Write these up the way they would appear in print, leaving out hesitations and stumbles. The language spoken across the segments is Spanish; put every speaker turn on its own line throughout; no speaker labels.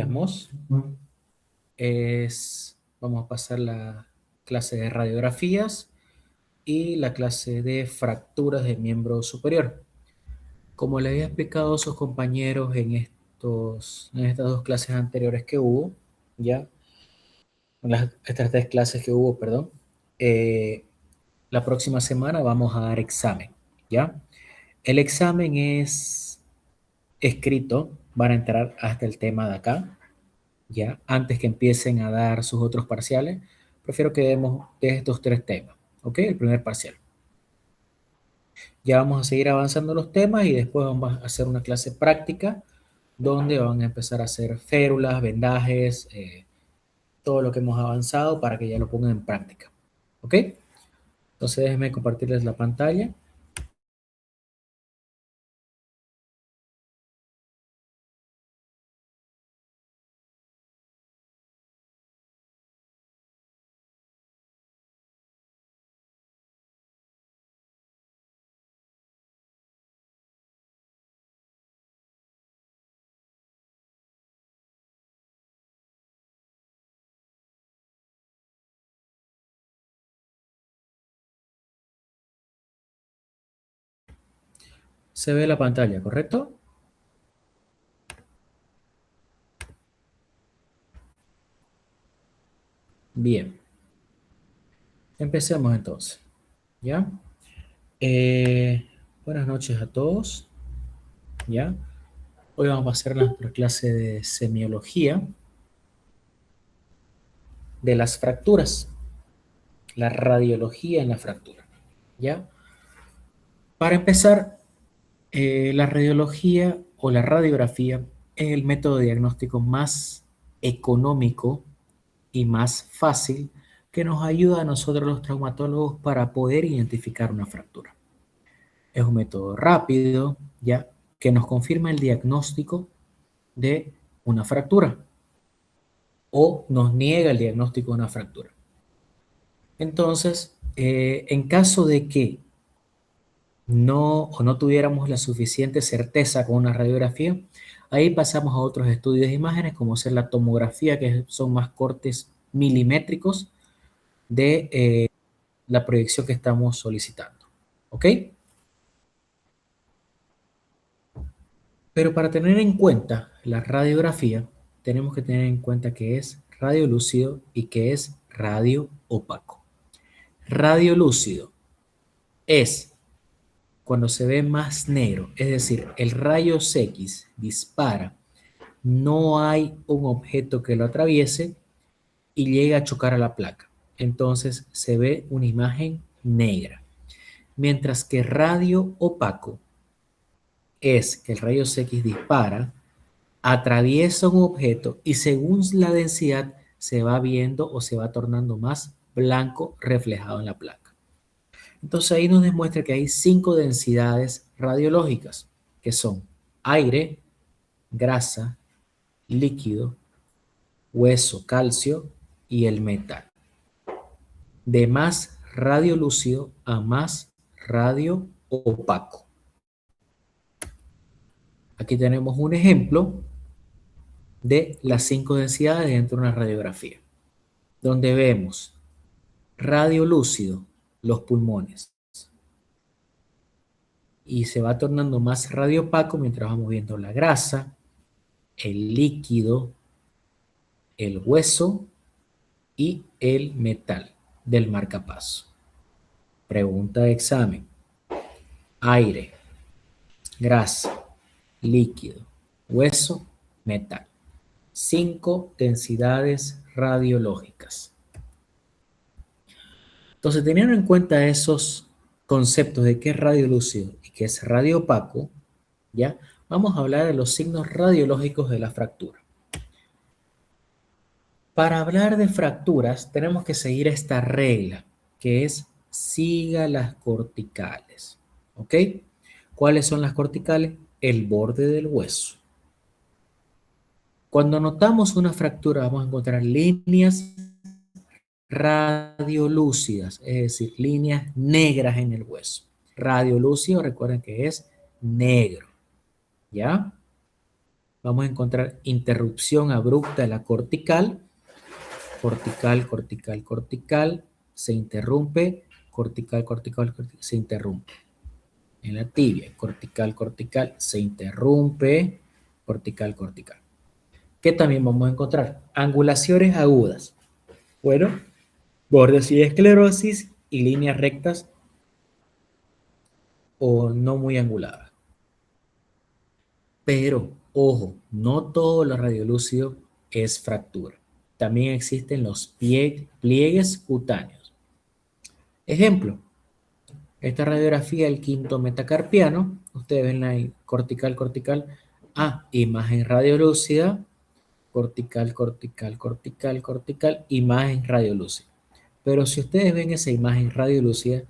días, vamos a pasar la clase de radiografías y la clase de fracturas del miembro superior. Como les había explicado a sus compañeros en estas dos clases anteriores que hubo, ya, estas tres clases que hubo, perdón, la próxima semana vamos a dar examen, ¿ya? El examen es escrito, van a entrar hasta el tema de acá, ¿ya? Antes que empiecen a dar sus otros parciales, prefiero que demos de estos tres temas, ¿ok? El primer parcial. Ya vamos a seguir avanzando los temas y después vamos a hacer una clase práctica donde van a empezar a hacer férulas, vendajes, todo lo que hemos avanzado para que ya lo pongan en práctica, ¿ok? Entonces déjenme compartirles la pantalla. Se ve la pantalla, ¿correcto? Bien. Empecemos entonces, ¿ya? Buenas noches a todos, ¿ya? Hoy vamos a hacer nuestra clase de semiología de las fracturas, la radiología en la fractura, ¿ya? Para empezar, la radiología o la radiografía es el método diagnóstico más económico y más fácil que nos ayuda a nosotros los traumatólogos para poder identificar una fractura. Es un método rápido, ¿ya? Que nos confirma el diagnóstico de una fractura o nos niega el diagnóstico de una fractura. Entonces, en caso de que no tuviéramos la suficiente certeza con una radiografía, ahí pasamos a otros estudios de imágenes, como ser la tomografía, que son más cortes milimétricos de la proyección que estamos solicitando. ¿Ok? Pero para tener en cuenta la radiografía, tenemos que tener en cuenta que es radiolúcido y que es radio opaco. Radiolúcido es cuando se ve más negro, es decir, el rayos X dispara, no hay un objeto que lo atraviese y llega a chocar a la placa. Entonces se ve una imagen negra. Mientras que radio opaco es que el rayos X dispara, atraviesa un objeto y según la densidad se va viendo o se va tornando más blanco reflejado en la placa. Entonces ahí nos demuestra que hay 5 densidades radiológicas, que son aire, grasa, líquido, hueso, calcio y el metal. De más radiolúcido a más radio opaco. Aquí tenemos un ejemplo de las 5 densidades dentro de una radiografía, donde vemos radiolúcido, los pulmones, y se va tornando más radiopaco mientras vamos viendo la grasa, el líquido, el hueso y el metal del marcapaso. Pregunta de examen. Aire, grasa, líquido, hueso, metal. 5 densidades radiológicas. Entonces, teniendo en cuenta esos conceptos de qué es radiolúcido y qué es radiopaco, ¿ya? Vamos a hablar de los signos radiológicos de la fractura. Para hablar de fracturas tenemos que seguir esta regla, que es siga las corticales. ¿Ok? ¿Cuáles son las corticales? El borde del hueso. Cuando notamos una fractura vamos a encontrar líneas radiolúcidas, es decir, líneas negras en el hueso. Radiolúcido, recuerden que es negro. ¿Ya? vamos a encontrar interrupción abrupta de la cortical, cortical, cortical, cortical, se interrumpe, cortical, cortical, cortical, se interrumpe. En la tibia, cortical, cortical, se interrumpe, cortical, cortical. ¿Qué también vamos a encontrar? Angulaciones agudas. Bueno, bordes y esclerosis y líneas rectas o no muy anguladas. Pero, ojo, no todo lo radiolúcido es fractura. También existen los pliegues cutáneos. Ejemplo, esta radiografía del quinto metacarpiano, ustedes ven ahí, cortical, cortical, imagen radiolúcida, cortical, cortical, cortical, cortical, imagen radiolúcida. Pero si ustedes ven esa imagen radiolúcida,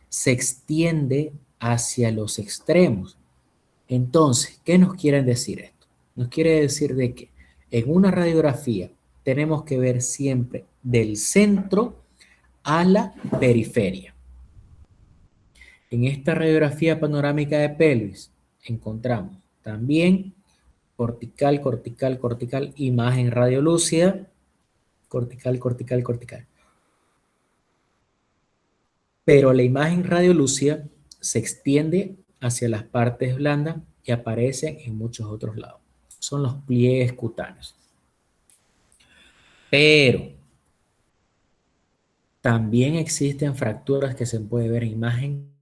se extiende hacia los extremos. Entonces, ¿qué nos quieren decir esto? Nos quiere decir de que en una radiografía tenemos que ver siempre del centro a la periferia. En esta radiografía panorámica de pelvis encontramos también cortical, cortical, cortical, imagen radiolúcida, cortical, cortical, cortical. Pero la imagen radiolúcida se extiende hacia las partes blandas y aparece en muchos otros lados. Son los pliegues cutáneos. Pero también existen fracturas que se puede ver en imagen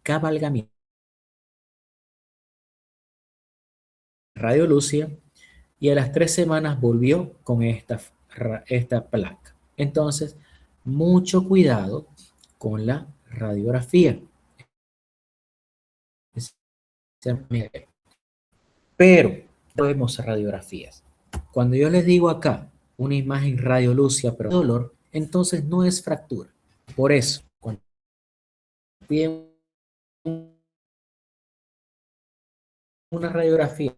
cabalgamiento radiolúcida y a las 3 semanas volvió con esta placa. Entonces, mucho cuidado con la radiografía. Pero vemos radiografías. Cuando yo les digo acá una imagen radiolúcida pero dolor, entonces no es fractura. Por eso, cuando piden una radiografía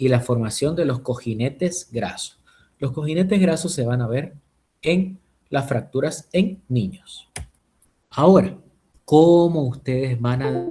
y la formación de los cojinetes grasos. Los cojinetes grasos se van a ver en las fracturas en niños. Ahora, ¿cómo ustedes van a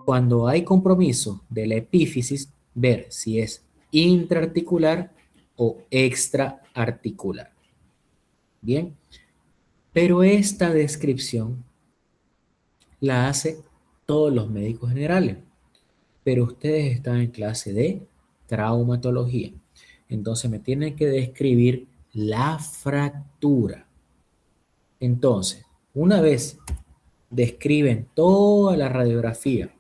cuando hay compromiso de la epífisis, ver si es intraarticular o extraarticular? Bien, pero esta descripción la hace todos los médicos generales, pero ustedes están en clase de traumatología. Entonces me tienen que describir la fractura. Entonces, una vez describen toda la radiografía,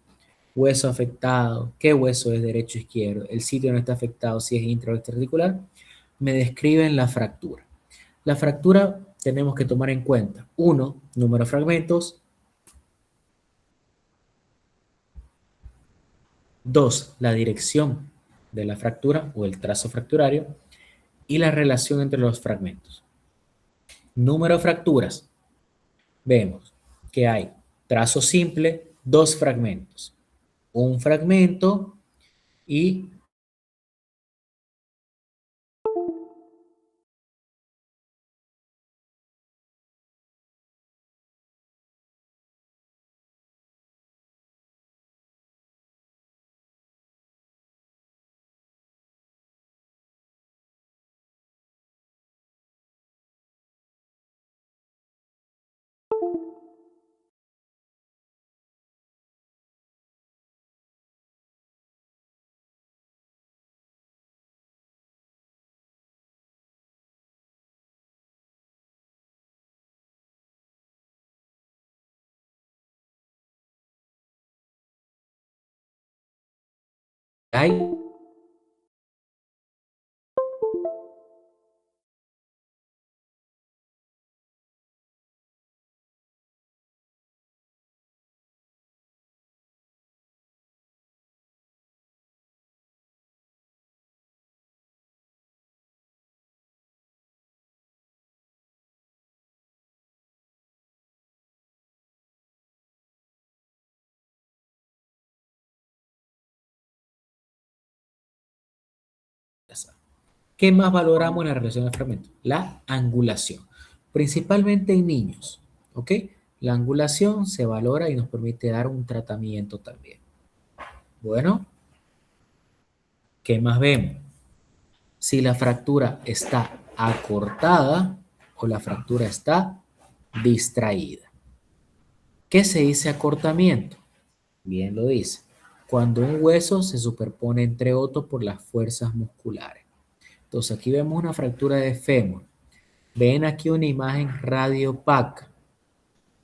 hueso afectado, qué hueso es derecho o izquierdo, el sitio no está afectado, si es intra o extraarticular, me describen la fractura. La fractura tenemos que tomar en cuenta, uno, número de fragmentos, dos, la dirección de la fractura o el trazo fracturario y la relación entre los fragmentos. Número de fracturas, vemos que hay trazo simple, dos fragmentos, un fragmento y hay. ¿Qué más valoramos en la relación de fragmentos? La angulación, principalmente en niños, ¿ok? La angulación se valora y nos permite dar un tratamiento también. Bueno, ¿qué más vemos? Si la fractura está acortada o la fractura está distraída. ¿Qué se dice acortamiento? Bien lo dice. Cuando un hueso se superpone entre otros por las fuerzas musculares. Entonces aquí vemos una fractura de fémur. Ven aquí una imagen radiopaca.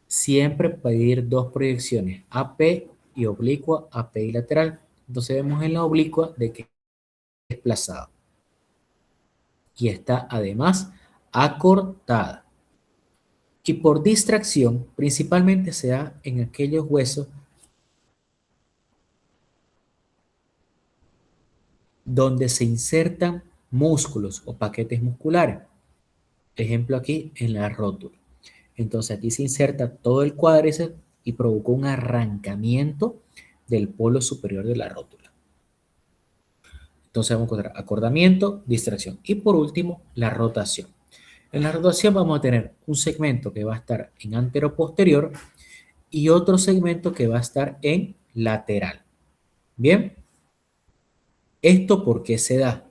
Siempre pedir dos proyecciones, AP y oblicua, AP y lateral. Entonces vemos en la oblicua de que es desplazado y está además acortada. Y por distracción, principalmente se da en aquellos huesos donde se insertan músculos o paquetes musculares. Ejemplo aquí en la rótula. Entonces aquí se inserta todo el cuádriceps y provocó un arrancamiento del polo superior de la rótula. Entonces vamos a encontrar acordamiento, distracción y por último la rotación. En la rotación vamos a tener un segmento que va a estar en antero-posterior y otro segmento que va a estar en lateral. Bien, ¿esto por qué se da?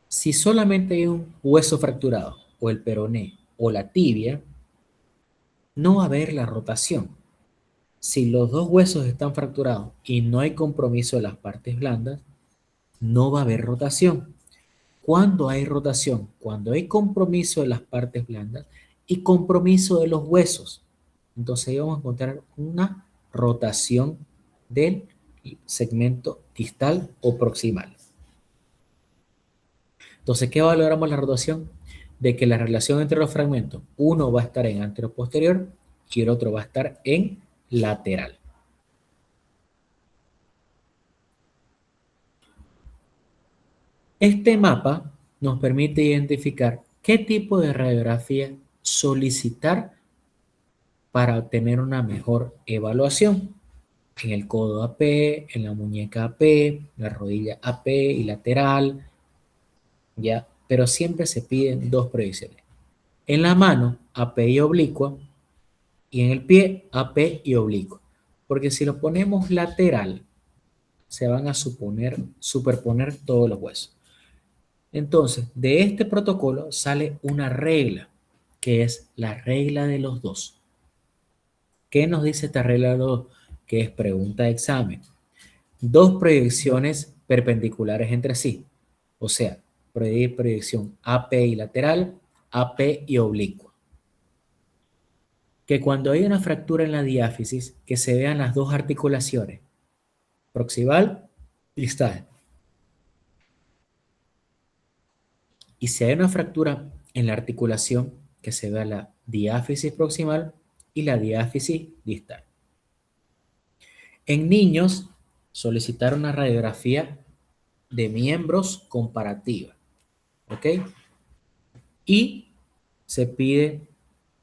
Si solamente hay un hueso fracturado o el peroné o la tibia, no va a haber la rotación. Si los dos huesos están fracturados y no hay compromiso de las partes blandas, no va a haber rotación. ¿Cuándo hay rotación? Cuando hay compromiso de las partes blandas y compromiso de los huesos. Entonces ahí vamos a encontrar una rotación del segmento distal o proximal. Entonces, ¿qué valoramos la rotación? De que la relación entre los fragmentos, uno va a estar en anteroposterior y el otro va a estar en lateral. Este mapa nos permite identificar qué tipo de radiografía solicitar para obtener una mejor evaluación. En el codo AP, en la muñeca AP, la rodilla AP y lateral, ¿ya? Pero siempre se piden dos proyecciones. En la mano, AP y oblicua, y en el pie, AP y oblicua. Porque si lo ponemos lateral, se van a superponer todos los huesos. Entonces, de este protocolo sale una regla, que es la regla de los dos. ¿Qué nos dice esta regla de los dos? Que es pregunta de examen. Dos proyecciones perpendiculares entre sí. O sea, proyección AP y lateral, AP y oblicua. que cuando hay una fractura en la diáfisis, que se vean las dos articulaciones, proximal y distal. Y si hay una fractura en la articulación, que se vea la diáfisis proximal y la diáfisis distal. En niños, solicitar una radiografía de miembros comparativa, ¿ok? Y se pide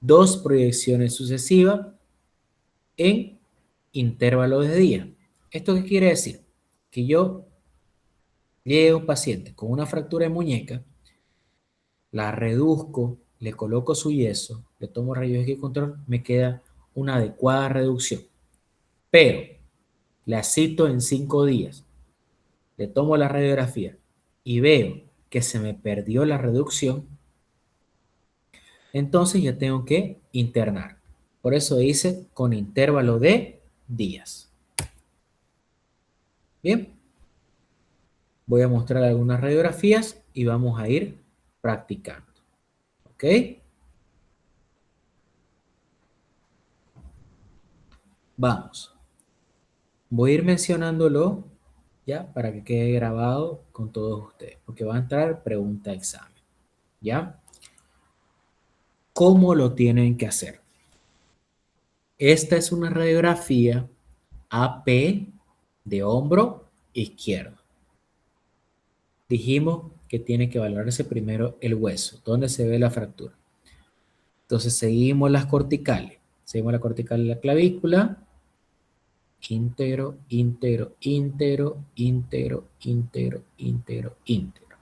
2 proyecciones sucesivas en intervalo de día. ¿Esto qué quiere decir? Que yo llegue a un paciente con una fractura de muñeca, la reduzco, le coloco su yeso, le tomo rayos X control, me queda una adecuada reducción. Pero la cito en 5 días, le tomo la radiografía y veo que se me perdió la reducción, entonces ya tengo que internar. Por eso dice con intervalo de días. Bien, voy a mostrar algunas radiografías y vamos a ir practicando. ¿Ok? Vamos. Voy a ir mencionándolo ya para que quede grabado con todos ustedes, porque va a entrar pregunta examen. ¿Ya? ¿Cómo lo tienen que hacer? Esta es una radiografía AP de hombro izquierdo. Dijimos que tiene que valorarse primero el hueso, donde se ve la fractura. Entonces seguimos las corticales. Seguimos la cortical de la clavícula. Íntegro, íntegro, íntegro, íntegro, íntegro, íntegro, íntegro.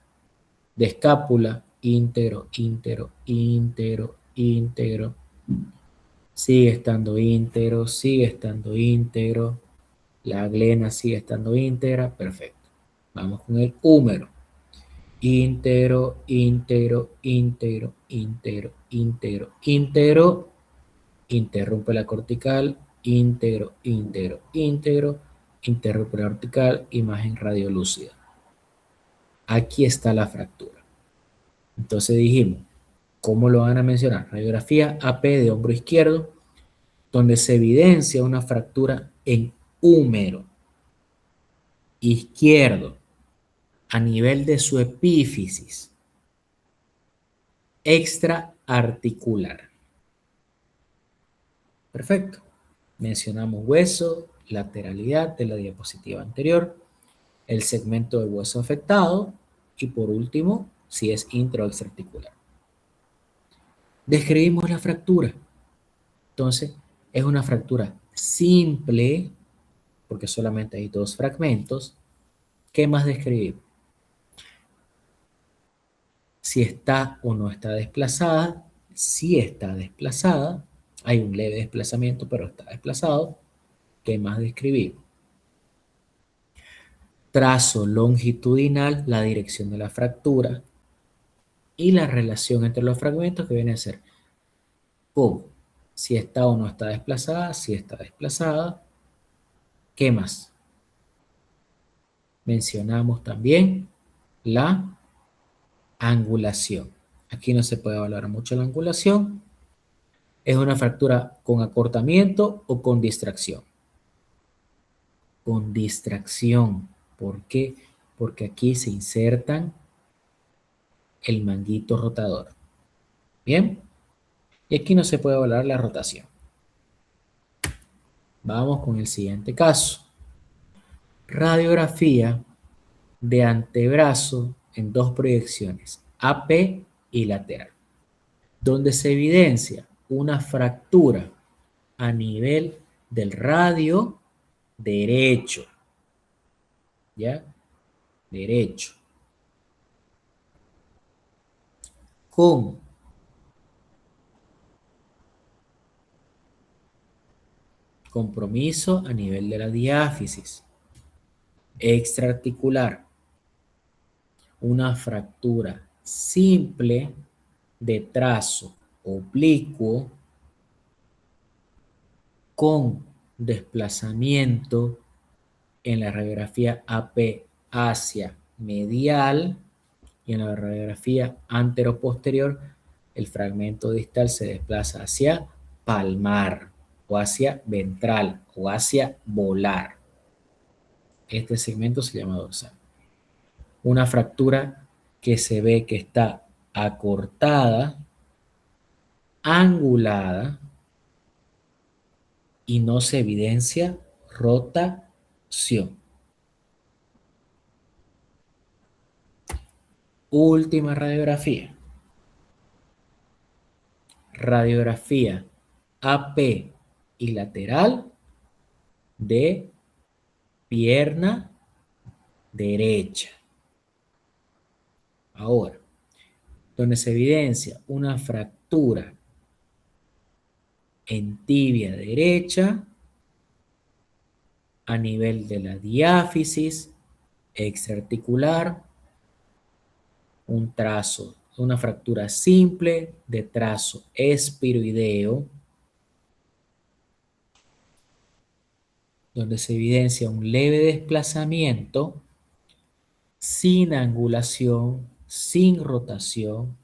De escápula, íntegro, íntegro, íntegro, íntegro. Sigue estando íntegro, sigue estando íntegro. La glena sigue estando íntegra. Perfecto. Vamos con el húmero. Íntegro, íntegro, íntegro, íntegro, íntegro, íntegro. Interrumpe la cortical. Íntegro, íntegro, íntegro. Interrumpe la cortical. Imagen radiolúcida. Aquí está la fractura. Entonces dijimos, ¿cómo lo van a mencionar? Radiografía AP de hombro izquierdo, donde se evidencia una fractura en húmero izquierdo a nivel de su epífisis extraarticular. Perfecto. Mencionamos hueso, lateralidad de la diapositiva anterior, el segmento del hueso afectado y por último, si es intra o extraarticular. Describimos la fractura. Entonces, es una fractura simple, porque solamente hay 2 fragmentos. ¿Qué más describimos? Si está o no está desplazada. Si está desplazada, hay un leve desplazamiento, pero está desplazado. ¿Qué más describimos? Trazo longitudinal, la dirección de la fractura y la relación entre los fragmentos que viene a ser como si está o no está desplazada, si está desplazada. ¿Qué más? Mencionamos también la angulación. Aquí no se puede valorar mucho la angulación. Es una fractura con acortamiento o con distracción. Con distracción. ¿Por qué? Porque aquí se insertan el manguito rotador. Bien. Y aquí no se puede valorar la rotación. Vamos con el siguiente caso. Radiografía de antebrazo en 2 proyecciones, AP y lateral, donde se evidencia una fractura a nivel del radio derecho, ¿ya? Derecho, con compromiso a nivel de la diáfisis, extraarticular, una fractura simple de trazo oblicuo con desplazamiento en la radiografía AP hacia medial y en la radiografía anteroposterior el fragmento distal se desplaza hacia palmar o hacia ventral o hacia volar. Este segmento se llama dorsal. Una fractura que se ve que está acortada, angulada y no se evidencia rotación. Última radiografía. Radiografía AP y lateral de pierna derecha. Ahora, donde se evidencia una fractura en tibia derecha a nivel de la diáfisis extraarticular, un trazo, una fractura simple de trazo espiroideo, donde se evidencia un leve desplazamiento sin angulación, sin rotación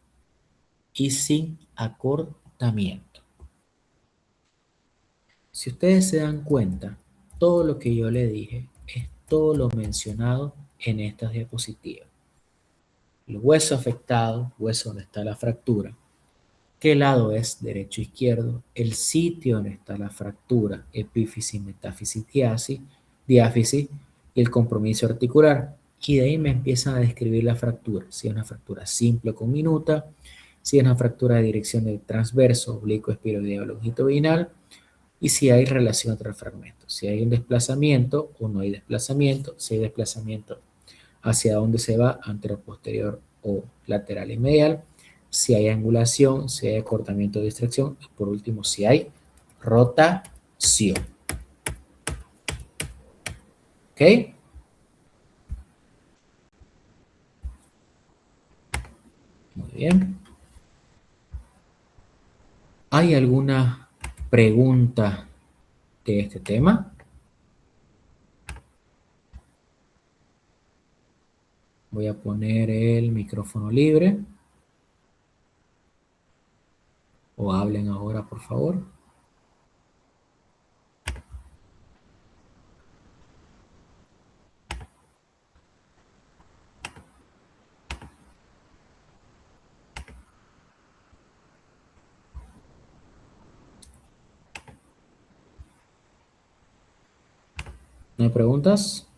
y sin acortamiento. Si ustedes se dan cuenta, todo lo que yo le dije es todo lo mencionado en estas diapositivas. El hueso afectado, hueso donde está la fractura, qué lado es, derecho o izquierdo, el sitio donde está la fractura, epífisis, metáfisis, diáfisis y el compromiso articular. Y de ahí me empiezan a describir la fractura, si es una fractura simple o conminuta, si es una fractura de dirección del transverso, oblicuo, espiroideo, longitudinal, y si hay relación entre fragmentos, si hay un desplazamiento o no hay desplazamiento, si hay desplazamiento hacia dónde se va, anterior, posterior o lateral y medial, si hay angulación, si hay acortamiento de distracción y por último si hay rotación. ¿Ok? Muy bien. ¿Hay alguna pregunta de este tema? Voy a poner el micrófono libre. O hablen ahora, por favor. ¿No hay preguntas?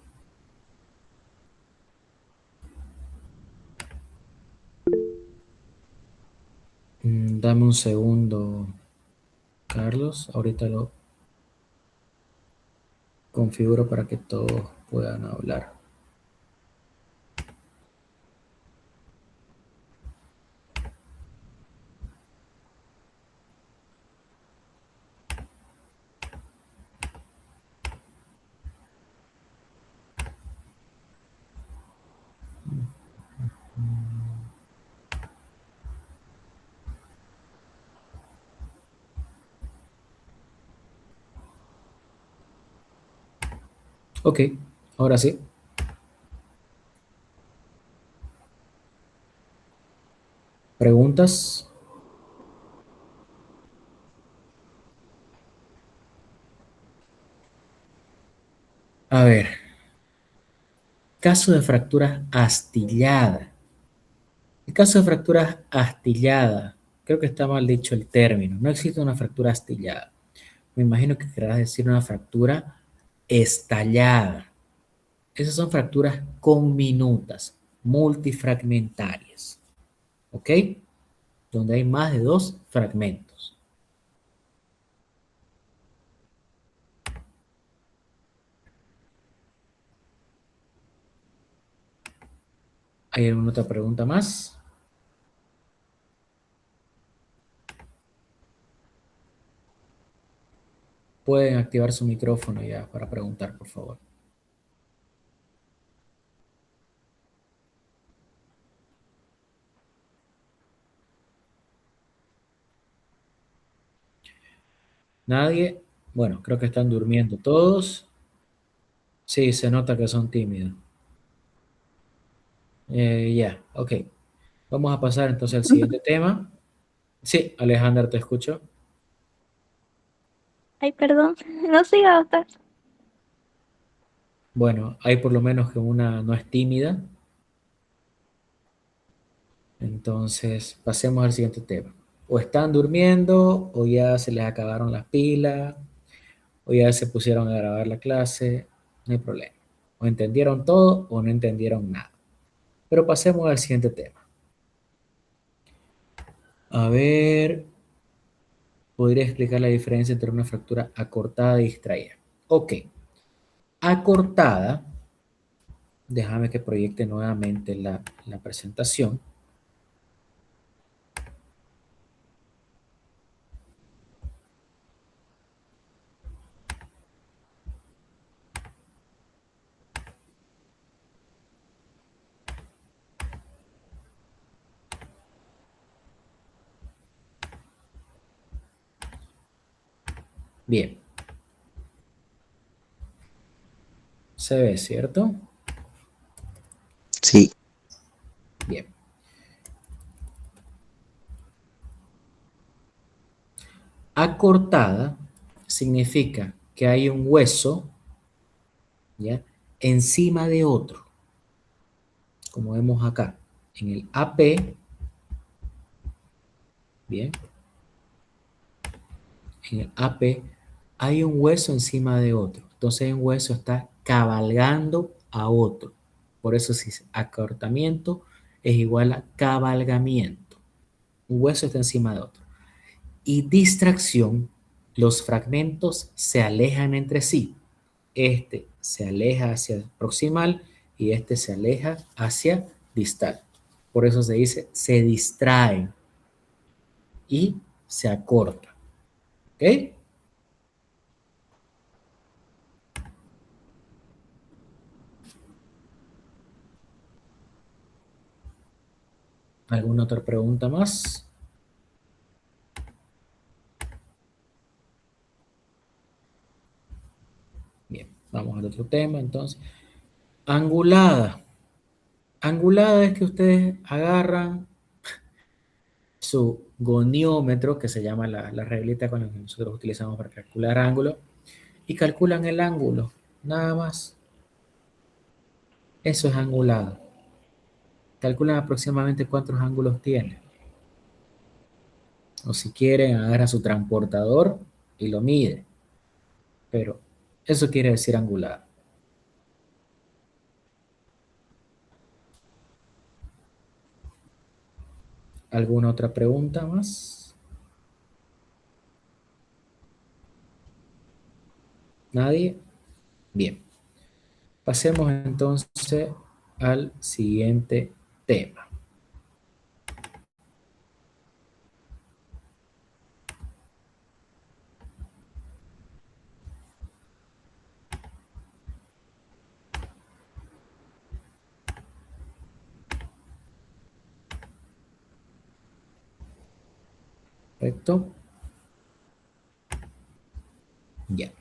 Dame un segundo, Carlos. Ahorita lo configuro para que todos puedan hablar. Ok, ahora sí. ¿Preguntas? A ver, caso de fracturas astilladas. El caso de fracturas astilladas, creo que está mal dicho el término. No existe una fractura astillada. Me imagino que querrás decir una fractura estallada. Esas son fracturas conminutas, multifragmentarias. ¿Ok? Donde hay más de dos fragmentos. ¿Hay alguna otra pregunta más? Pueden activar su micrófono ya para preguntar, por favor. ¿Nadie? Bueno, creo que están durmiendo todos. Sí, se nota que son tímidos. Ya, ok. Vamos a pasar entonces al siguiente tema. Sí, Alejandra, te escucho.
Ay, perdón, no siga usted.
Bueno, hay por lo menos que una no es tímida. Entonces, pasemos al siguiente tema. O están durmiendo, o ya se les acabaron las pilas, o ya se pusieron a grabar la clase, no hay problema. O entendieron todo o no entendieron nada. Pero pasemos al siguiente tema. A ver, podría explicar la diferencia entre una fractura acortada y distraída. Ok, acortada, déjame que proyecte nuevamente la presentación. Bien, se ve, ¿cierto?
Sí,
Bien. Acortada significa que hay un hueso, ¿ya? Encima de otro, como vemos acá. En el AP, bien, en el AP hay un hueso encima de otro. Entonces un hueso está cabalgando a otro. Por eso si es acortamiento es igual a cabalgamiento. Un hueso está encima de otro. Y distracción, los fragmentos se alejan entre sí. Este se aleja hacia proximal y este se aleja hacia distal. Por eso se dice se distraen y se acorta. ¿Ok? ¿Alguna otra pregunta más? Bien, vamos al otro tema entonces. Angulada. Angulada es que ustedes agarran su goniómetro, que se llama la reglita con la que nosotros utilizamos para calcular ángulo, y calculan el ángulo, nada más. Eso es angulado. Calculan aproximadamente cuántos ángulos tiene. O si quieren, agarra su transportador y lo mide. Pero eso quiere decir angulado. ¿Alguna otra pregunta más? ¿Nadie? Bien. Pasemos entonces al siguiente tema. ¿Correcto? Ya.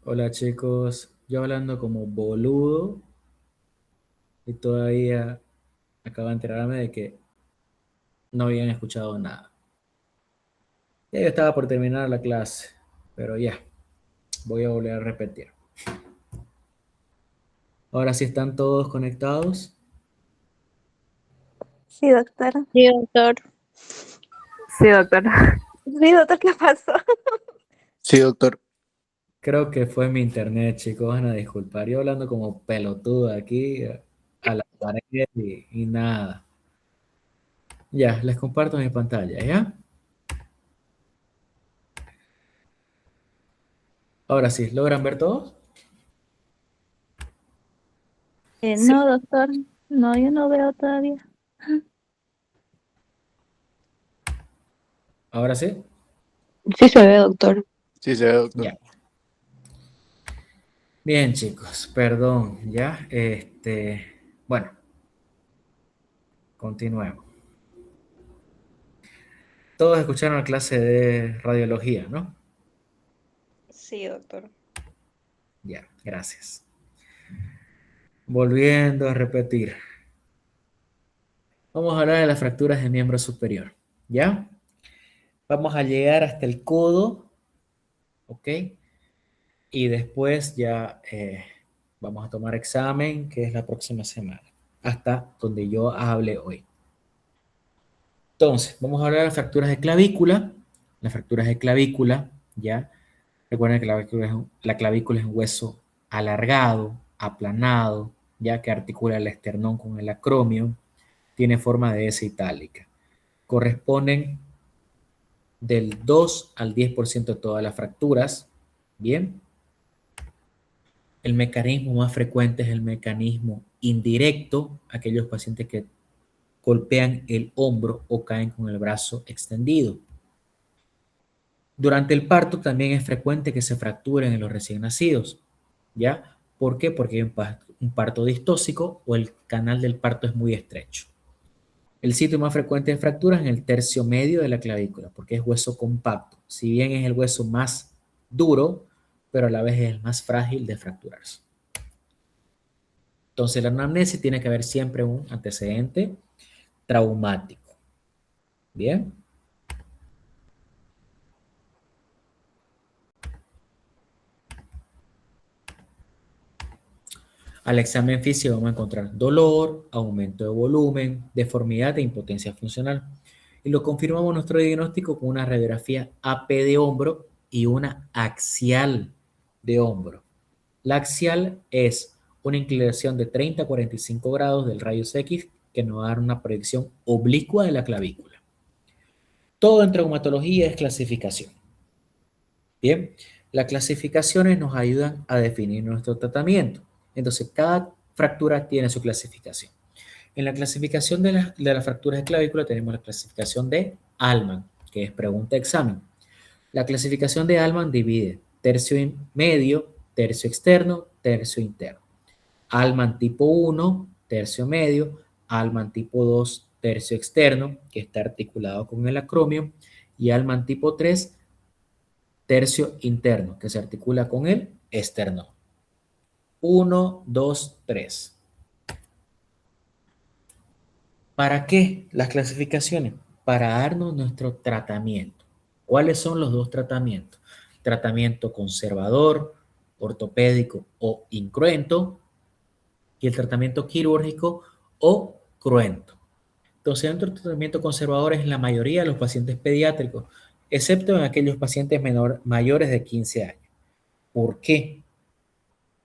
Hola chicos, yo hablando como boludo y todavía acabo de enterarme de que no habían escuchado nada. Ya yo estaba por terminar la clase, pero ya, voy a volver a repetir. Ahora sí están todos conectados.
Sí, doctor.
Sí, doctor.
Sí, doctor.
Sí, doctor, ¿qué pasó?
Sí, doctor.
Creo que fue mi internet, chicos, van a disculpar. Yo hablando como pelotudo aquí a la pared y nada. Ya, les comparto mi pantalla, ¿ya? Ahora sí, ¿logran ver todos? Sí.
No, doctor. No, yo no veo todavía.
¿Ahora sí?
Sí se ve, doctor.
Sí, se ve, doctor.
Ya. Bien, chicos, perdón, ya. Bueno, continuemos. Todos escucharon la clase de radiología, ¿no?
Sí, doctor.
Ya, gracias. Volviendo a repetir. Vamos a hablar de las fracturas de miembro superior, ¿ya? Vamos a llegar hasta el codo, ¿ok? Y después ya vamos a tomar examen, que es la próxima semana, hasta donde yo hable hoy. Entonces, vamos a hablar de las fracturas de clavícula. Las fracturas de clavícula, ¿ya? Recuerden que la clavícula es un hueso alargado, aplanado, ya que articula el esternón con el acromio, tiene forma de S itálica. Corresponden del 2 al 10% de todas las fracturas, ¿bien? El mecanismo más frecuente es el mecanismo indirecto, aquellos pacientes que golpean el hombro o caen con el brazo extendido. Durante el parto también es frecuente que se fracturen en los recién nacidos, ¿ya? ¿Por qué? Porque hay un parto distóxico o el canal del parto es muy estrecho. El sitio más frecuente de fracturas es en el tercio medio de la clavícula, porque es hueso compacto. Si bien es el hueso más duro, pero a la vez es el más frágil de fracturarse. Entonces, la anamnesis tiene que haber siempre un antecedente traumático. ¿Bien? Al examen físico vamos a encontrar dolor, aumento de volumen, deformidad e impotencia funcional. Y lo confirmamos nuestro diagnóstico con una radiografía AP de hombro y una axial de hombro. La axial es una inclinación de 30 a 45 grados del rayos X que nos va a dar una proyección oblicua de la clavícula. Todo en traumatología es clasificación. Bien, las clasificaciones nos ayudan a definir nuestro tratamiento. Entonces, cada fractura tiene su clasificación. En la clasificación de las fracturas de clavícula tenemos la clasificación de Allman, que es pregunta-examen. La clasificación de Allman divide tercio medio, tercio externo, tercio interno. Allman tipo 1, tercio medio, Allman tipo 2, tercio externo, que está articulado con el acromio, y Allman tipo 3, tercio interno, que se articula con el externo. 1, 2, 3. ¿Para qué las clasificaciones? Para darnos nuestro tratamiento. ¿Cuáles son los dos tratamientos? Tratamiento conservador, ortopédico o incruento, y el tratamiento quirúrgico o cruento. Entonces, nuestro tratamiento conservador es en la mayoría de los pacientes pediátricos, excepto en aquellos pacientes mayores de 15 años. ¿Por qué?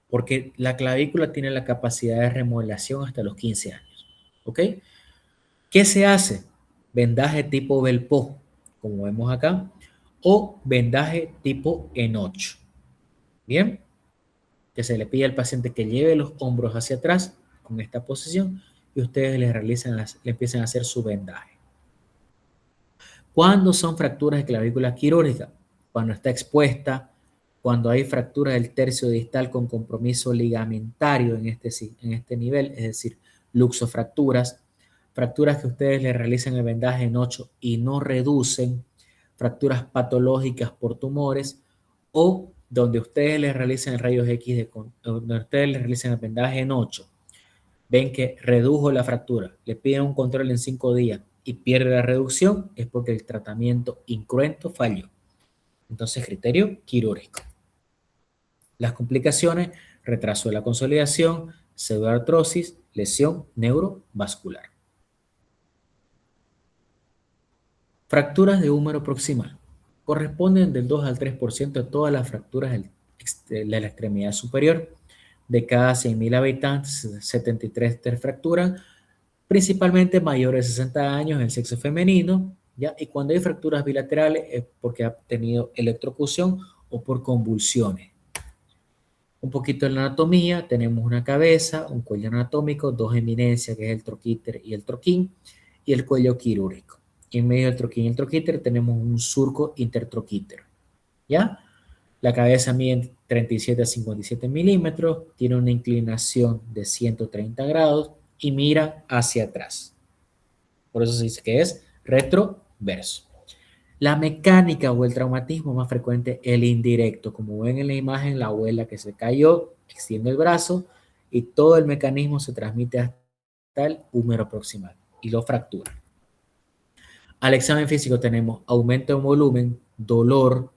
Porque la clavícula tiene la capacidad de remodelación hasta los 15 años. ¿Ok? ¿Qué se hace? Vendaje tipo Belpo, como vemos acá, o vendaje tipo Enoch. ¿Bien? Que se le pide al paciente que lleve los hombros hacia atrás con esta posición y ustedes le empiezan a hacer su vendaje. ¿Cuándo son fracturas de clavícula quirúrgica? Cuando está expuesta, cuando hay fractura del tercio distal con compromiso ligamentario en este nivel, es decir, luxofracturas, fracturas que ustedes le realizan el vendaje en 8 y no reducen, fracturas patológicas por tumores o donde ustedes les realizan el rayos X, donde ustedes les realizan el vendaje en 8, ven que redujo la fractura, le piden un control en 5 días y pierde la reducción, es porque el tratamiento incruento falló. Entonces, criterio quirúrgico. Las complicaciones: retraso de la consolidación, pseudoartrosis, lesión neurovascular. Fracturas de húmero proximal. Corresponden del 2 al 3% de todas las fracturas de la extremidad superior. De cada 100.000 habitantes, 73 te fracturan, principalmente mayores de 60 años en el sexo femenino, ¿ya? Y cuando hay fracturas bilaterales es porque ha tenido electrocución o por convulsiones. Un poquito de la anatomía: tenemos una cabeza, un cuello anatómico, dos eminencias, que es el troquíter y el troquín, y el cuello quirúrgico. Y en medio del troquín y el troquíter tenemos un surco intertroquíter, ¿ya? La cabeza mide 37 a 57 milímetros, tiene una inclinación de 130 grados y mira hacia atrás. Por eso se dice que es retroverso. La mecánica o el traumatismo más frecuente, el indirecto. Como ven en la imagen, la abuela que se cayó, extiende el brazo y todo el mecanismo se transmite hasta el húmero proximal y lo fractura. Al examen físico tenemos aumento de volumen, dolor,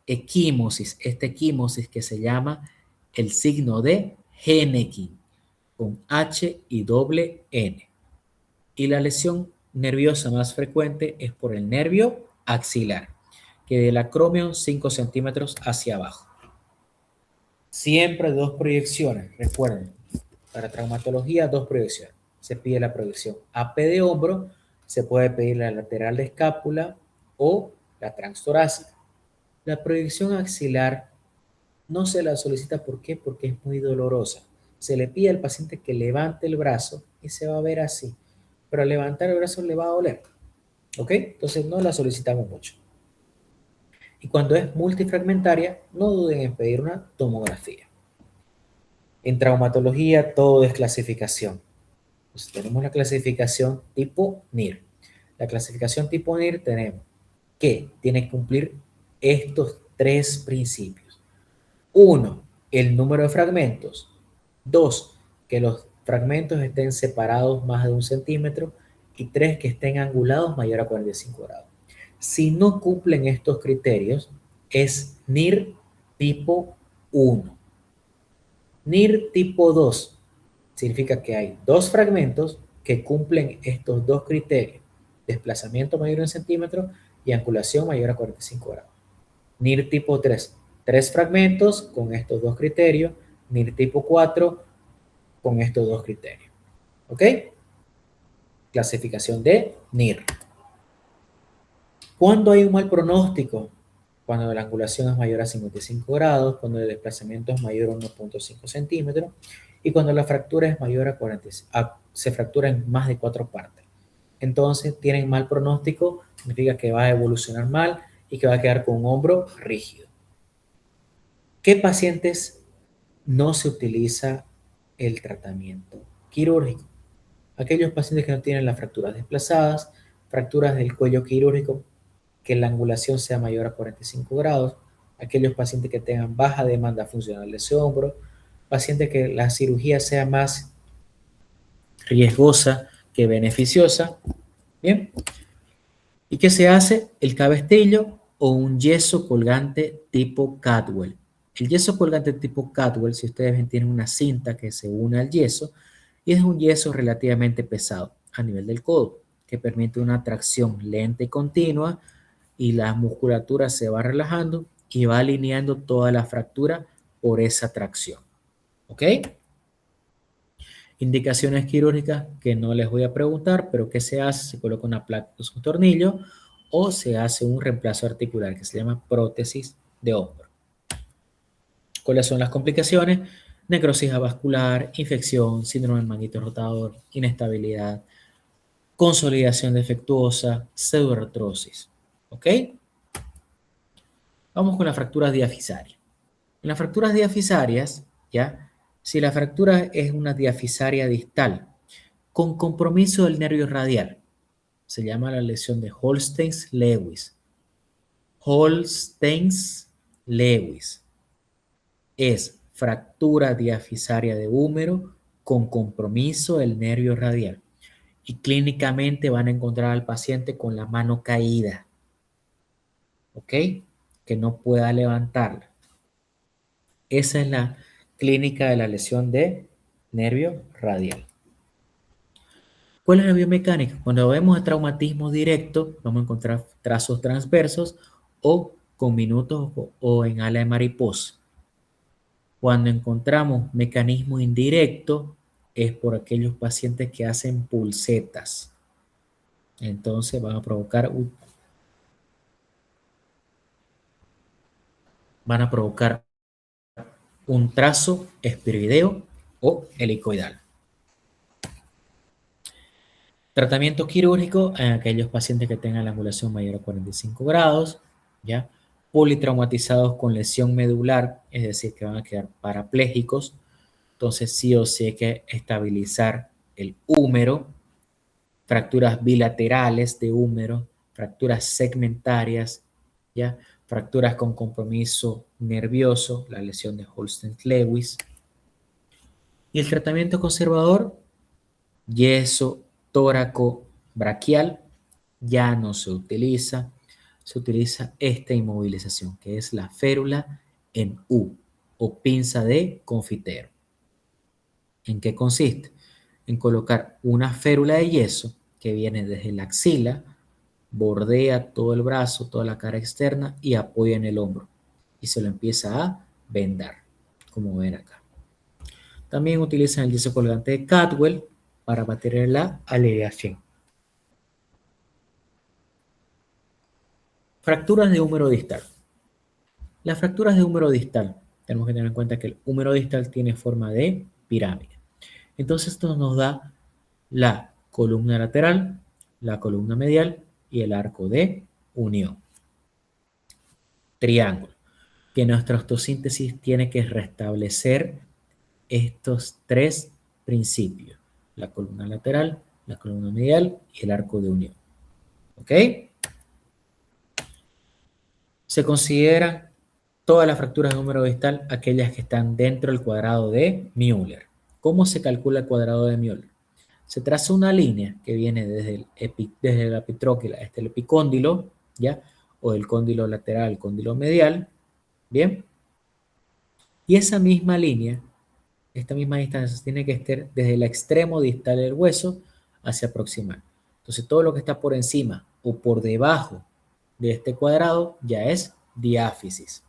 equimosis que se llama el signo de Hennequin, con H y doble N. Y la lesión nerviosa más frecuente es por el nervio axilar, que del acromion 5 centímetros hacia abajo. Siempre dos proyecciones, recuerden, para traumatología 2 proyecciones. Se pide la proyección AP de hombro, se puede pedir la lateral de escápula o la transtorácica. La proyección axilar no se la solicita, ¿por qué? Porque es muy dolorosa. Se le pide al paciente que levante el brazo y se va a ver así, pero al levantar el brazo le va a doler, ¿ok? Entonces no la solicitamos mucho. Y cuando es multifragmentaria, no duden en pedir una tomografía. En traumatología todo es clasificación. Pues tenemos la clasificación tipo NIR. La clasificación tipo NIR tenemos que tiene que cumplir estos 3 principios. 1, el número de fragmentos. 2, que los fragmentos estén separados más de 1 centímetro. Y 3, que estén angulados mayor a 45 grados. Si no cumplen estos criterios, es NIR tipo 1. NIR tipo 2 significa que hay 2 fragmentos que cumplen estos 2 criterios: desplazamiento mayor a 1 centímetro y angulación mayor a 45 grados. NIR tipo 3, 3 fragmentos con estos 2 criterios. NIR tipo 4 con estos 2 criterios. ¿Ok? Clasificación de NIR. ¿Cuándo hay un mal pronóstico? Cuando la angulación es mayor a 55 grados, cuando el desplazamiento es mayor a 1.5 centímetros y cuando la fractura es mayor a 40, se fractura en más de 4 partes. Entonces, tienen mal pronóstico, significa que va a evolucionar mal y que va a quedar con un hombro rígido. ¿Qué pacientes no se utiliza el tratamiento quirúrgico? Aquellos pacientes que no tienen las fracturas desplazadas, fracturas del cuello quirúrgico, que la angulación sea mayor a 45 grados, aquellos pacientes que tengan baja demanda funcional de ese hombro, pacientes que la cirugía sea más riesgosa que beneficiosa. Bien. ¿Y qué se hace? El cabestillo o un yeso colgante tipo Cadwell. El yeso colgante tipo Cadwell, si ustedes ven, tiene una cinta que se une al yeso y es un yeso relativamente pesado a nivel del codo, que permite una tracción lenta y continua y la musculatura se va relajando y va alineando toda la fractura por esa tracción. ¿Ok? Indicaciones quirúrgicas que no les voy a preguntar, pero ¿qué se hace? Se coloca una placa con un tornillo o se hace un reemplazo articular que se llama prótesis de hombro. ¿Cuáles son las complicaciones? Necrosis avascular, infección, síndrome del manguito rotador, inestabilidad, consolidación defectuosa, pseudoartrosis. ¿Ok? Vamos con las fracturas diafisarias. En las fracturas diafisarias, ¿ya? Si la fractura es una diafisaria distal con compromiso del nervio radial, se llama la lesión de Holstein-Lewis. Holstein Lewis. Es fractura diafisaria de húmero con compromiso del nervio radial. Y clínicamente van a encontrar al paciente con la mano caída, ¿ok? Que no pueda levantarla. Esa es la clínica de la lesión de nervio radial. ¿Cuál es la biomecánica? Cuando vemos el traumatismo directo, vamos a encontrar trazos transversos o con minutos o en ala de mariposa. Cuando encontramos mecanismo indirecto, es por aquellos pacientes que hacen pulsetas. Entonces van a provocar un trazo espiroideo o helicoidal. Tratamiento quirúrgico en aquellos pacientes que tengan la angulación mayor a 45 grados, ¿ya? Politraumatizados con lesión medular, es decir, que van a quedar parapléjicos. Entonces sí o sí hay que estabilizar el húmero, fracturas bilaterales de húmero, fracturas segmentarias, ¿ya? Fracturas con compromiso nervioso, la lesión de Holstein-Lewis. Y el tratamiento conservador, yeso tóraco-braquial, ya no se utiliza esta inmovilización, que es la férula en U o pinza de confitero. ¿En qué consiste? En colocar una férula de yeso que viene desde la axila, bordea todo el brazo, toda la cara externa y apoya en el hombro. Y se lo empieza a vendar, como ven acá. También utilizan el yeso colgante de Cadwell para mantener la aleación. Fracturas de húmero distal. Las fracturas de húmero distal, tenemos que tener en cuenta que el húmero distal tiene forma de pirámide. Entonces esto nos da la columna lateral, la columna medial y el arco de unión. Triángulo, que nuestra osteosíntesis tiene que restablecer estos tres principios: la columna lateral, la columna medial y el arco de unión. ¿Ok? Se consideran todas las fracturas de húmero distal aquellas que están dentro del cuadrado de Müller. ¿Cómo se calcula el cuadrado de Müller? Se traza una línea que viene desde la epitróquila hasta el epicóndilo, ¿ya? O del cóndilo lateral al cóndilo medial, ¿bien? Y esa misma línea, esta misma distancia, tiene que estar desde el extremo distal del hueso hacia proximal. Entonces, todo lo que está por encima o por debajo de este cuadrado ya es diáfisis.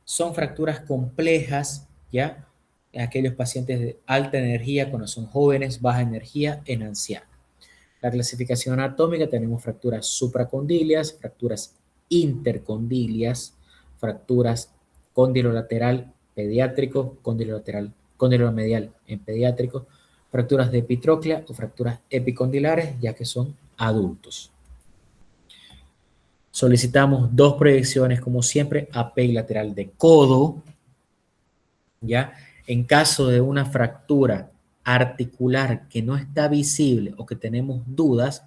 Son fracturas complejas, ¿ya? En aquellos pacientes de alta energía, cuando son jóvenes, baja energía, en ancianos. La clasificación anatómica: tenemos fracturas supracondilias, fracturas intercondilias, fracturas cóndilo lateral pediátrico, cóndilo medial en pediátricos, fracturas de epitróclea o fracturas epicondilares, ya que son adultos. Solicitamos dos proyecciones, como siempre, AP y lateral de codo, ¿ya? En caso de una fractura articular que no está visible o que tenemos dudas,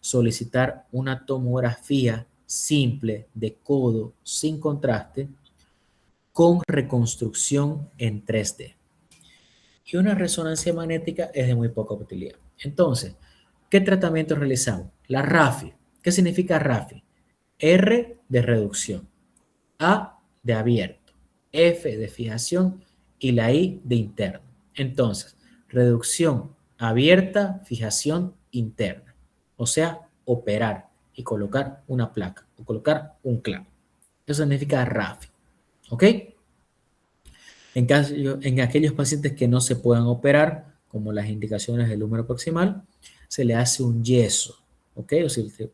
solicitar una tomografía simple de codo sin contraste con reconstrucción en 3D. Y una resonancia magnética es de muy poca utilidad. Entonces, ¿qué tratamiento realizamos? La RAFI. ¿Qué significa RAFI? R de reducción, A de abierto, F de fijación y la I de interno. Entonces, reducción abierta, fijación interna. O sea, operar y colocar una placa o colocar un clavo. Eso significa RAFI. ¿Ok? En aquellos pacientes que no se puedan operar, como las indicaciones del húmero proximal, se le hace un yeso. ¿Ok?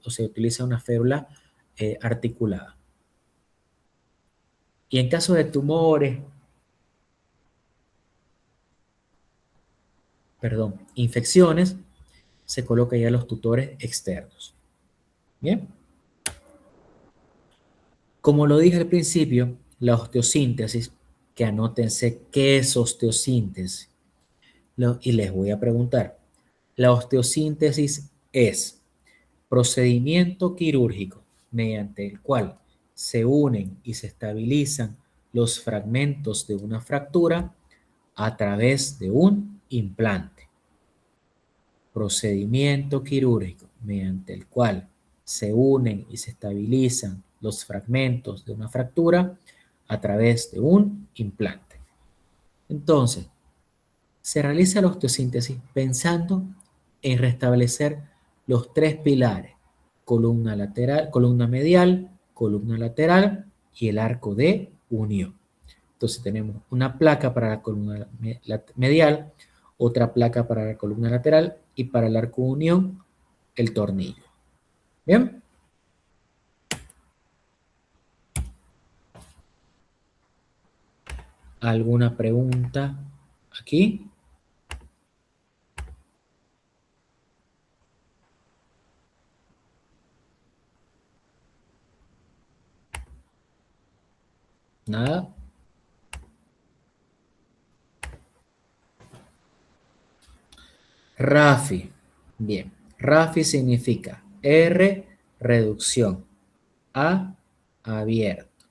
O se utiliza una férula articulada. Y en caso de tumores, infecciones, se coloca ya los tutores externos. Bien. Como lo dije al principio, la osteosíntesis, que anótense qué es osteosíntesis. Y les voy a preguntar. La osteosíntesis es procedimiento quirúrgico mediante el cual se unen y se estabilizan los fragmentos de una fractura a través de un implante. Procedimiento quirúrgico mediante el cual se unen y se estabilizan los fragmentos de una fractura a través de un implante. Entonces, se realiza la osteosíntesis pensando en restablecer los tres pilares: columna lateral, columna medial, columna lateral y el arco de unión. Entonces tenemos una placa para la columna medial, otra placa para la columna lateral y para el arco de unión el tornillo. ¿Bien? ¿Alguna pregunta aquí? ¿Nada? RAFI. Bien. RAFI significa R, reducción. A, abierto.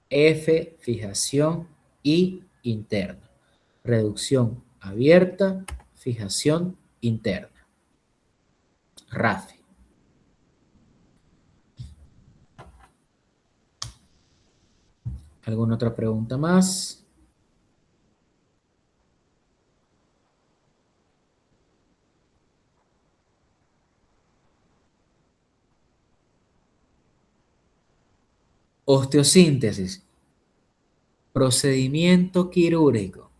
F, fijación. I, interna. Reducción abierta, fijación interna. RAFI. ¿Alguna otra pregunta más? Osteosíntesis. Procedimiento quirúrgico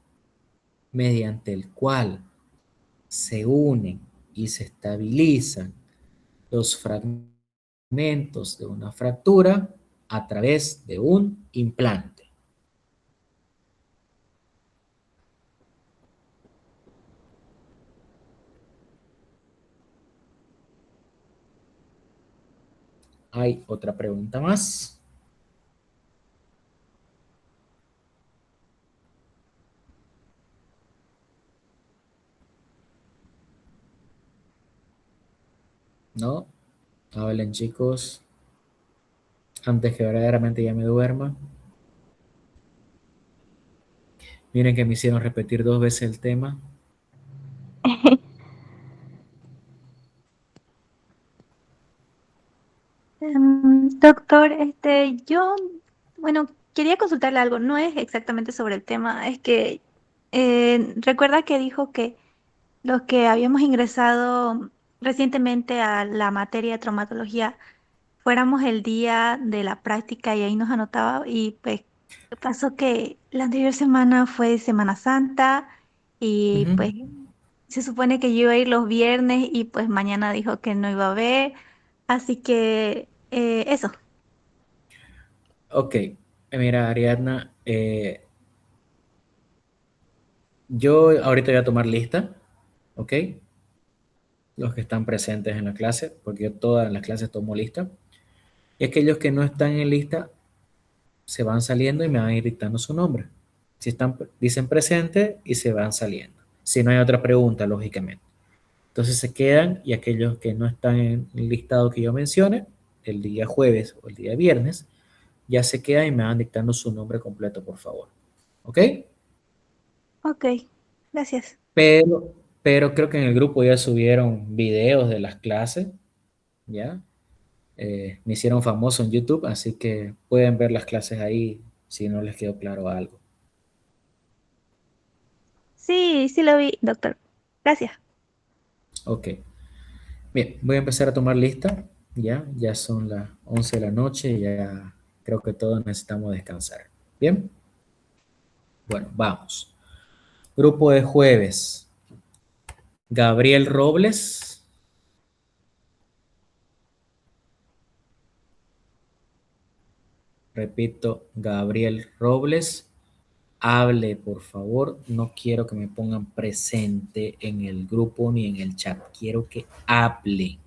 mediante el cual se unen y se estabilizan los fragmentos de una fractura a través de un implante. ¿Hay otra pregunta más? ¿No? Hablen, chicos, antes que verdaderamente ya me duerma. Miren que me hicieron repetir 2 veces el tema.
Doctor, yo, bueno, quería consultarle algo. No es exactamente sobre el tema, es que recuerda que dijo que los que habíamos ingresado recientemente a la materia de traumatología fuéramos el día de la práctica y ahí nos anotaba y pues pasó que la anterior semana fue Semana Santa y
Ujú.
pues se supone que yo iba a ir los viernes y pues mañana dijo que no iba a ver, así que eso.
Ok, mira, Ariadna, yo ahorita voy a tomar lista, ¿ok? Los que están presentes en la clase, porque yo todas las clases tomo lista. Y aquellos que no están en lista se van saliendo y me van a ir dictando su nombre. Si están, dicen presente y se van saliendo. Si no hay otra pregunta, lógicamente. Entonces se quedan y aquellos que no están en el listado que yo mencione, el día jueves o el día viernes, ya se quedan y me van dictando su nombre completo, por favor. ¿Ok?
Ok, gracias.
Pero creo que en el grupo ya subieron videos de las clases, ¿ya? Me hicieron famoso en YouTube, así que pueden ver las clases ahí si no les quedó claro algo.
Sí, sí lo vi, doctor. Gracias.
Ok. Bien, voy a empezar a tomar lista. Ya son las 11 de la noche, ya creo que todos necesitamos descansar. Bien, bueno, vamos. Grupo de jueves. Gabriel Robles. Repito, Gabriel Robles. Hable, por favor. No quiero que me pongan presente en el grupo ni en el chat. Quiero que hable.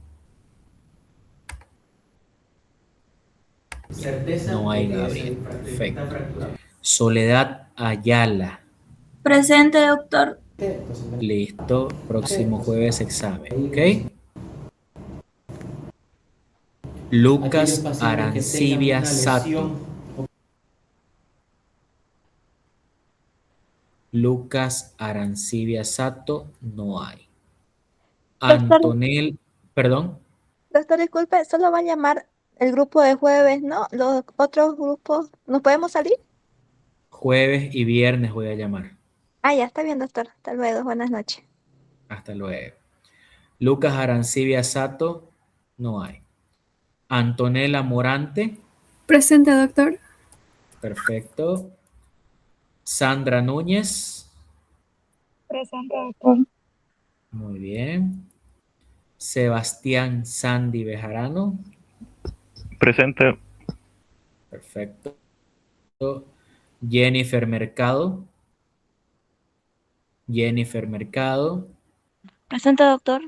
No hay Gabriel. Perfecto. Soledad Ayala.
Presente, doctor.
Listo. Próximo jueves examen. ¿Ok? Lucas
aquellos pacientes que tengan
Arancibia
una
Sato.
lesión.
Lucas Arancibia Sato, no hay.
Doctor,
Antonel, perdón,
doctor, disculpe, solo va a llamar el grupo de jueves, ¿no? Los otros grupos, ¿nos podemos salir?
jueves y viernes voy a llamar.
Ah, ya está bien, doctor. Hasta luego, buenas noches.
Hasta luego. Lucas Arancibia Sato, no hay. Antonella Morante,
Presente, doctor.
perfecto. Sandra Núñez,
Presente, doctor.
muy bien. Sebastián Sandy Bejarano,
Presente.
perfecto. Jennifer Mercado, Jennifer Mercado,
Presente, doctor.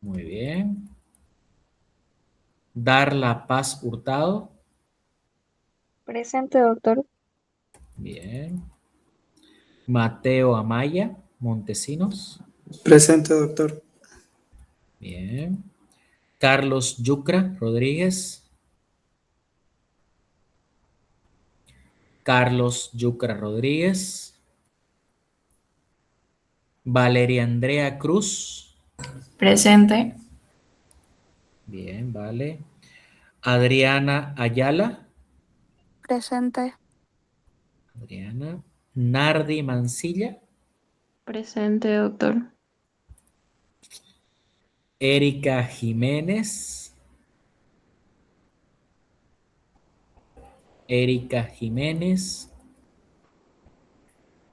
muy bien. Darla Paz Hurtado,
Presente, doctor.
bien. Mateo Amaya Montesinos,
Presente, doctor.
bien. Carlos Yucra Rodríguez, Carlos Yucra Rodríguez. Valeria Andrea Cruz,
Presente.
bien, vale. Adriana Ayala,
Presente.
Adriana. Nardi Mancilla,
Presente, doctor.
Erika Jiménez, Erika Jiménez.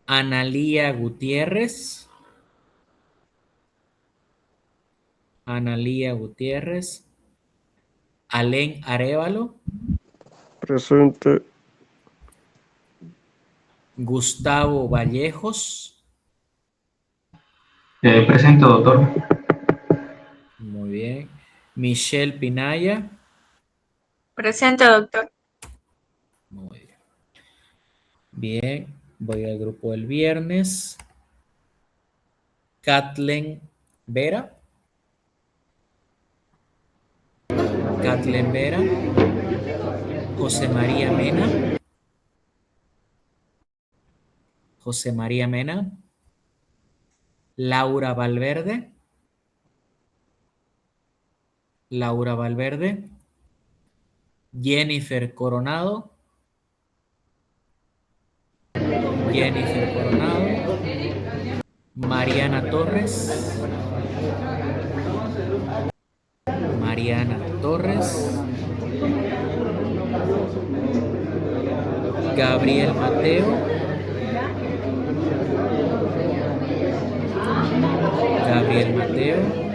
Analía Gutiérrez, Analía Gutiérrez. Alén Arévalo,
Presente.
Gustavo Vallejos,
Presente, doctor.
muy bien. Michelle Pinaya,
Presente, doctor.
muy bien. Bien, voy al grupo del viernes. Kathleen Vera, Kathleen Vera. José María Mena, José María Mena. Laura Valverde, Laura Valverde. Jennifer Coronado, Jennifer Coronado. Mariana Torres, Mariana Torres. Gabriel Mateo, Gabriel Mateo.